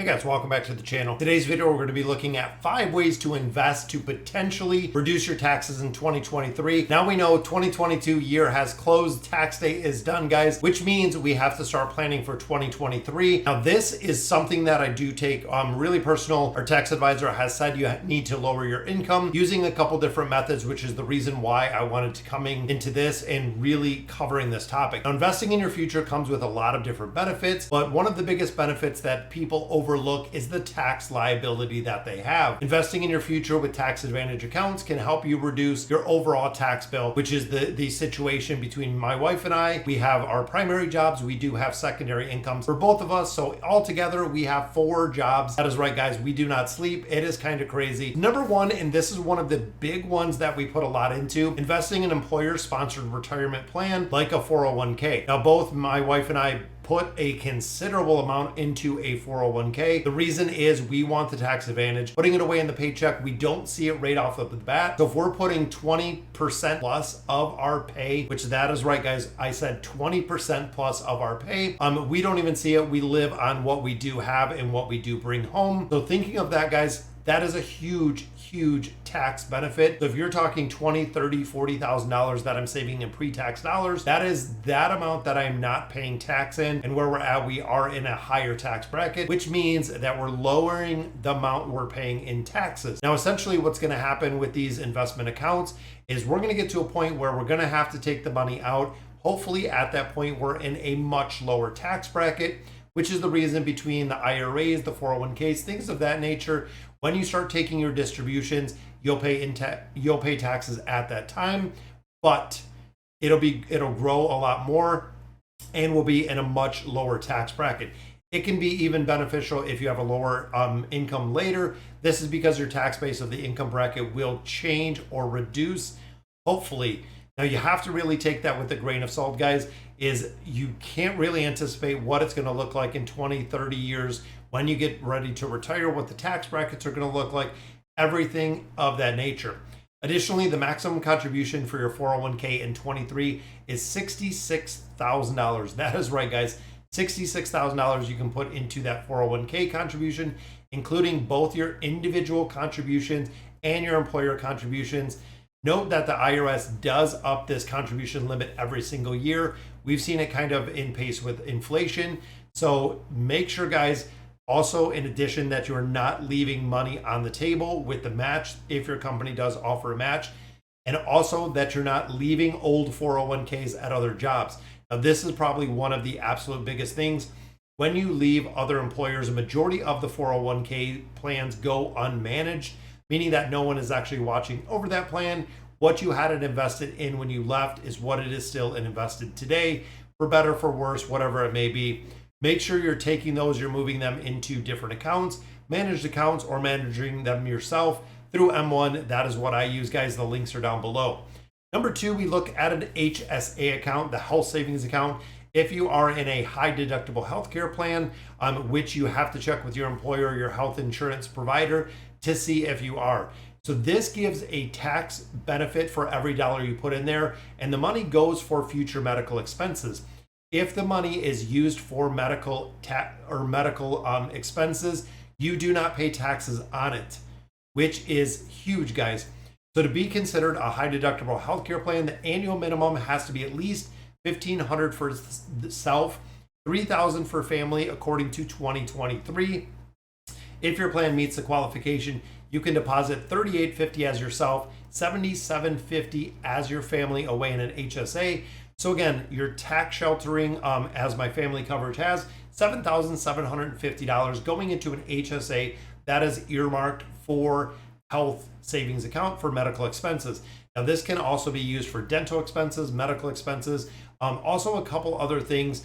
guys, welcome back to the channel. Today's video, we're going to be looking at 5 ways to invest to potentially reduce your taxes in 2023. Now we know 2022 year has closed, tax day is done, guys, which means we have to start planning for 2023. Now this is something that I do take really personal. Our tax advisor has said you need to lower your income using a couple different methods, which is the reason why I wanted to coming into this and really covering this topic. Now, investing in your future comes with a lot of different benefits, but one of the biggest benefits that people overlook is the tax liability that they have. Investing in your future with tax advantage accounts can help you reduce your overall tax bill, which is the situation between my wife and I. We have our primary jobs. We do have secondary incomes for both of us. So altogether, we have 4 jobs. That is right, guys. We do not sleep. It is kind of crazy. Number one, and this is one of the big ones that we put a lot into, investing in employer-sponsored retirement plan like a 401k. Now, both my wife and I put a considerable amount into a 401k. The reason is we want the tax advantage. Putting it away in the paycheck, we don't see it right off of the bat. So if we're putting 20% plus of our pay, which that is right, guys, I said 20% plus of our pay, we don't even see it. We live on what we do have and what we do bring home. So thinking of that, guys, that is a huge tax benefit. So if you're talking $20,000, $30,000, $40,000 that I'm saving in pre-tax dollars, that is that amount that I'm not paying tax in. And where we're at, we are in a higher tax bracket, which means that we're lowering the amount we're paying in taxes. Now, essentially what's going to happen with these investment accounts is we're going to get to a point where we're going to have to take the money out. Hopefully at that point, we're in a much lower tax bracket, which is the reason between the IRAs, the 401ks, things of that nature. When you start taking your distributions, you'll pay taxes at that time, but it'll grow a lot more and will be in a much lower tax bracket. It can be even beneficial if you have a lower income later. This is because your tax base of the income bracket will change or reduce, hopefully. Now you have to really take that with a grain of salt, guys, is you can't really anticipate what it's going to look like in 20, 30 years when you get ready to retire, what the tax brackets are going to look like, everything of that nature. Additionally, the maximum contribution for your 401k in 23 is $66,000. That is right, guys. $66,000 you can put into that 401k contribution, including both your individual contributions and your employer contributions. Note that the IRS does up this contribution limit every single year. We've seen it kind of in pace with inflation. So make sure, guys, also in addition that you're not leaving money on the table with the match if your company does offer a match, and also that you're not leaving old 401ks at other jobs. Now, this is probably one of the absolute biggest things. When you leave other employers, a majority of the 401k plans go unmanaged, meaning that no one is actually watching over that plan. What you had it invested in when you left is what it is still invested today, for better, for worse, whatever it may be. Make sure you're taking those, you're moving them into different accounts, managed accounts, or managing them yourself through M1. That is what I use, guys. The links are down below. Number 2, we look at an HSA account, the health savings account. If you are in a high deductible healthcare plan, which you have to check with your employer or your health insurance provider to see if you are. So this gives a tax benefit for every dollar you put in there, and the money goes for future medical expenses. If the money is used for medical expenses, you do not pay taxes on it, which is huge, guys. So to be considered a high deductible healthcare plan, the annual minimum has to be at least $1,500 for self, $3,000 for family, according to 2023. If your plan meets the qualification, you can deposit $3,850 as yourself, $7,750 as your family away in an HSA. So again, your tax sheltering, as my family coverage has, $7,750 going into an HSA that is earmarked for health savings account for medical expenses. Now, this can also be used for dental expenses, medical expenses, also a couple other things.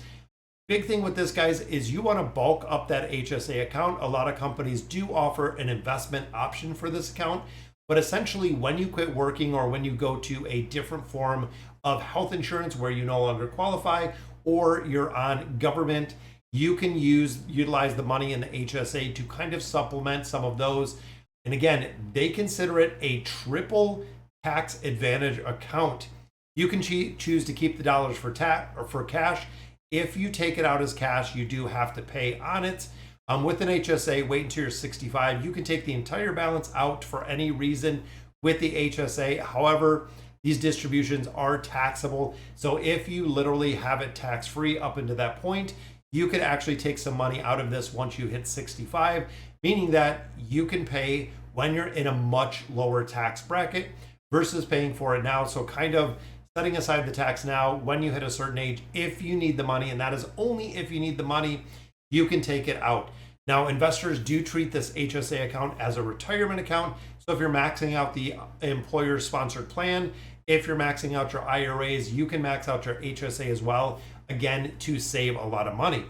Big thing with this, guys, is you want to bulk up that HSA account. A lot of companies do offer an investment option for this account, but essentially when you quit working or when you go to a different form of health insurance where you no longer qualify or you're on government, you can utilize the money in the HSA to kind of supplement some of those. And again, they consider it a triple tax advantage account. You can choose to keep the dollars for cash. If you take it out as cash, you do have to pay on it. With an HSA, wait until you're 65. You can take the entire balance out for any reason with the HSA. However, these distributions are taxable. So if you literally have it tax-free up until that point, you could actually take some money out of this once you hit 65, meaning that you can pay when you're in a much lower tax bracket versus paying for it now. So kind of setting aside the tax now, when you hit a certain age, if you need the money, and that is only if you need the money, you can take it out. Now, investors do treat this HSA account as a retirement account. So if you're maxing out the employer sponsored plan, if you're maxing out your IRAs, you can max out your HSA as well, again, to save a lot of money.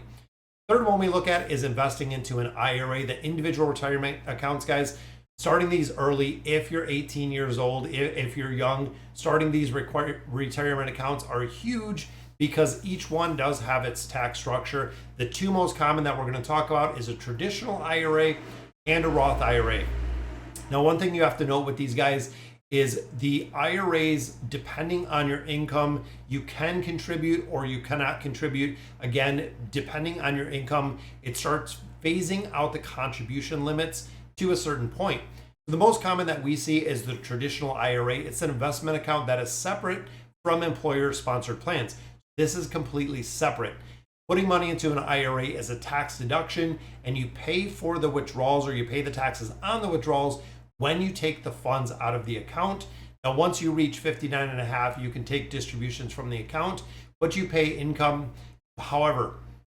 Third one we look at is investing into an IRA, the individual retirement accounts, guys. Starting these early, if you're 18 years old, if you're young, starting these retirement accounts are huge because each one does have its tax structure. The two most common that we're going to talk about is a traditional IRA and a Roth IRA. Now, one thing you have to note with these guys is the IRAs, depending on your income, you can contribute or you cannot contribute. Again, depending on your income, it starts phasing out the contribution limits to a certain point. The most common that we see is the traditional IRA. It's an investment account that is separate from employer-sponsored plans. This is completely separate. Putting money into an IRA is a tax deduction, and you pay for the withdrawals or you pay the taxes on the withdrawals when you take the funds out of the account. Now, once you reach 59 and a half, you can take distributions from the account, but you pay income. However,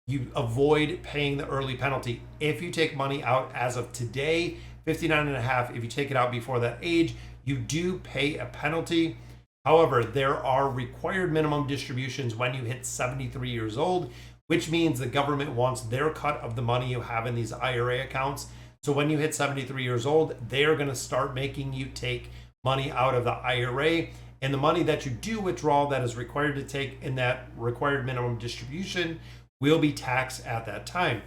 you avoid paying the early penalty. If you take money out as of today, 59 and a half, if you take it out before that age, you do pay a penalty. However, there are required minimum distributions when you hit 73 years old, which means the government wants their cut of the money you have in these IRA accounts. So when you hit 73 years old, they're going to start making you take money out of the IRA, and the money that you do withdraw that is required to take in that required minimum distribution will be taxed at that time.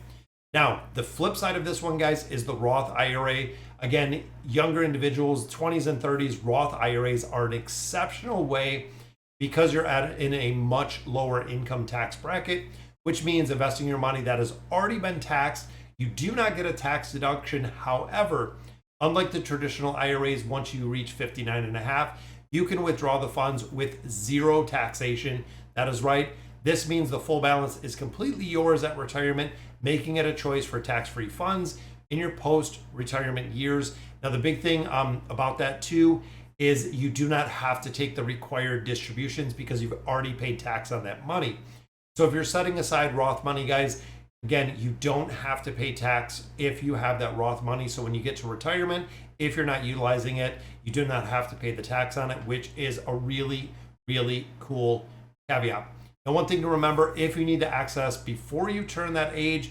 Now, the flip side of this one, guys, is the Roth IRA. Again, younger individuals, 20s and 30s, Roth IRAs are an exceptional way because you're in a much lower income tax bracket, which means investing your money that has already been taxed, you do not get a tax deduction. However, unlike the traditional IRAs, once you reach 59 and a half, you can withdraw the funds with zero taxation. That is right. This means the full balance is completely yours at retirement, making it a choice for tax-free funds in your post-retirement years. Now, the big thing about that too is you do not have to take the required distributions because you've already paid tax on that money. So if you're setting aside Roth money, guys, again, you don't have to pay tax if you have that Roth money. So when you get to retirement, if you're not utilizing it, you do not have to pay the tax on it, which is a really, really cool caveat. Now, one thing to remember, if you need to access before you turn that age,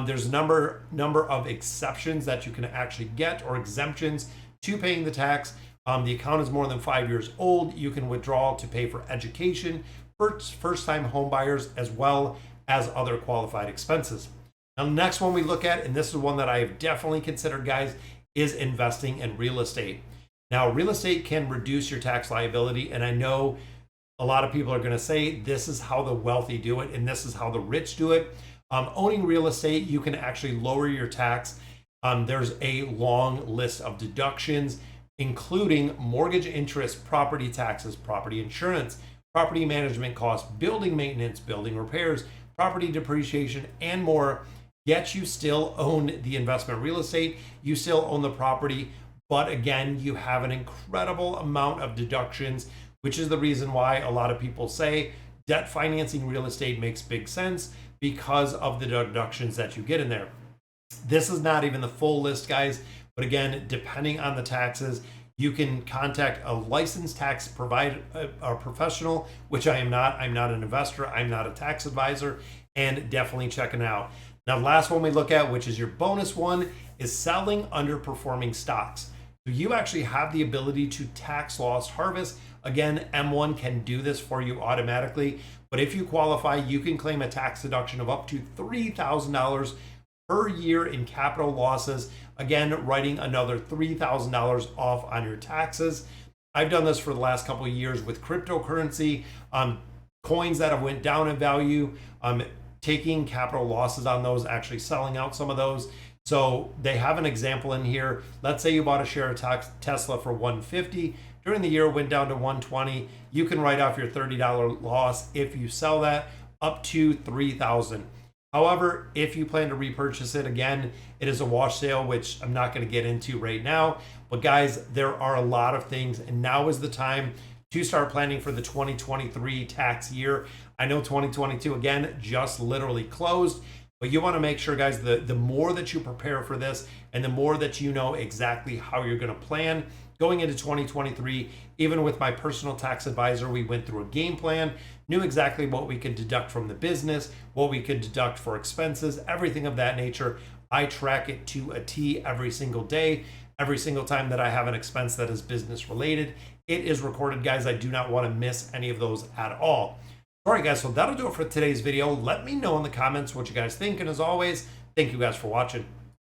there's a number of exceptions that you can actually get or exemptions to paying the tax. The account is more than 5 years old. You can withdraw to pay for education, first-time home buyers, as well as other qualified expenses. Now, the next one we look at, and this is one that I have definitely considered, guys, is investing in real estate. Now, real estate can reduce your tax liability, and I know a lot of people are going to say this is how the wealthy do it, and this is how the rich do it. Owning real estate, you can actually lower your tax. There's a long list of deductions, including mortgage interest, property taxes, property insurance, property management costs, building maintenance, building repairs, property depreciation, and more. Yet you still own the investment real estate, you still own the property, but again, you have an incredible amount of deductions, which is the reason why a lot of people say debt financing real estate makes big sense because of the deductions that you get in there. This is not even the full list, guys, but again, depending on the taxes, you can contact a licensed tax provider, a professional, which I am not. I'm not an investor. I'm not a tax advisor, and definitely check it out. Now, the last one we look at, which is your bonus one, is selling underperforming stocks. So you actually have the ability to tax loss harvest. Again, M1 can do this for you automatically, but if you qualify, you can claim a tax deduction of up to $3,000 per year in capital losses. Again, writing another $3,000 off on your taxes. I've done this for the last couple of years with cryptocurrency, coins that have went down in value. taking capital losses on those, actually selling out some of those. So they have an example in here. Let's say you bought a share of Tesla for 150. During the year, it went down to 120. You can write off your $30 loss if you sell that up to $3,000. However, if you plan to repurchase it again, it is a wash sale, which I'm not going to get into right now. But guys, there are a lot of things, and now is the time to start planning for the 2023 tax year. I know 2022, again, just literally closed, but you want to make sure, guys, the more that you prepare for this and the more that you know exactly how you're going to plan going into 2023, even with my personal tax advisor, we went through a game plan, knew exactly what we could deduct from the business, what we could deduct for expenses, everything of that nature. I track it to a T every single day. Every single time that I have an expense that is business related, it is recorded, guys. I do not want to miss any of those at all. All right, guys, so that'll do it for today's video. Let me know in the comments what you guys think. And as always, thank you guys for watching.